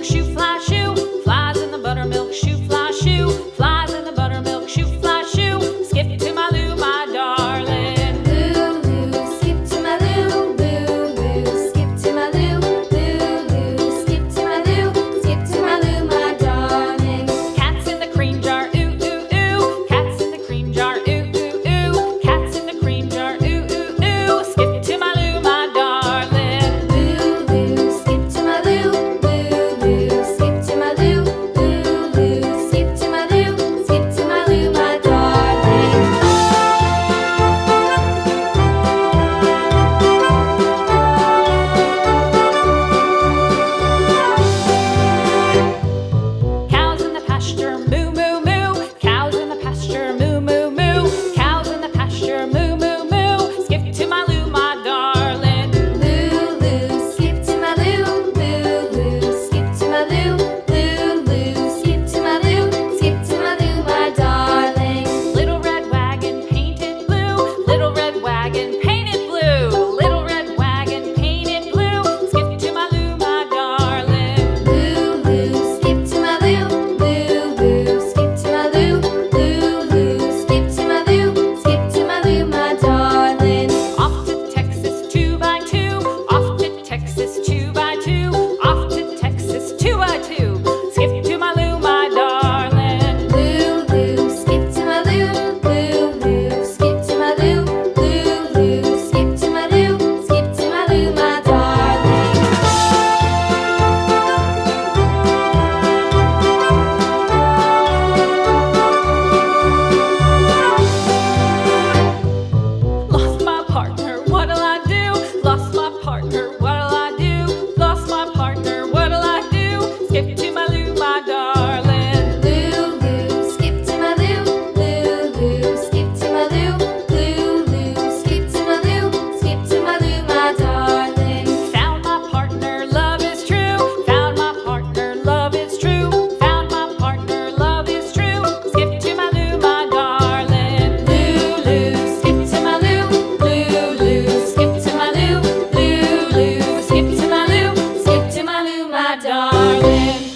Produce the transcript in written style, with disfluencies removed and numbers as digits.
buttermilk shoe, fly shoe. Flies in the buttermilk shoe, fly shoe. Flies in the buttermilk shoe, fly shoe. Skip to my Lou, my darling. Lulu, skip to my Lou, Lulu, skip to my Lou, Lulu, skip to my Lou, skip to my Lou, my darling. Cats in the cream jar, ooh, ooh, ooh. Cats in the cream jar, ooh, ooh, ooh. Cats in the cream jar, ooh, ooh, ooh. Skip to my Lou, my darling. Lulu, skip to my Lou, Lulu, skip to my Lou, Lulu, skip to my Lou, skip to my Lou, my darling. Cows in the pasture, moo, moo, moo. Cows in the pasture, moo, moo, moo. Cows in the pasture, moo, moo, moo. Skip to my Lou, my darling. Lulu, skip to my Lou, Lulu, skip to my Lou, Lulu, skip to my Lou, skip to my Lou, my darling. Little red wagon painted blue. Little red wagon painted blue. Little red wagon painted blue. Skip to my Lou, my darling. Lulu, skip to my Lou, Lulu, skip to my Lou, Lulu, skip to my Lou, skip to my Lou, my darling. Off to Texas 2x2. Off to Texas 2x2. Off to Texas 2x2. Skip to my Lou, my darling. Lulu, skip to my Lou, Lulu, skip to my Lou, Lulu, skip to my Lou, skip to my Lou, my darling. Lost my partner, what'll I do? Lost my partner, what'll I do? Lost my partner, what'll I do? Skip to my Lou, my darling. Lulu, skip to my Lou, Lulu, skip to my Lou, Lulu, skip to my Lou, skip to my Lou, my darling. Found my partner, love is true. Found my partner, love is true. Found my partner, love is true. Skip to my Lou, my darling. Lulu, skip to my Lou, Lulu, skip to my Lou, Lulu, skip to my Lou, skip to my Lou, my darling.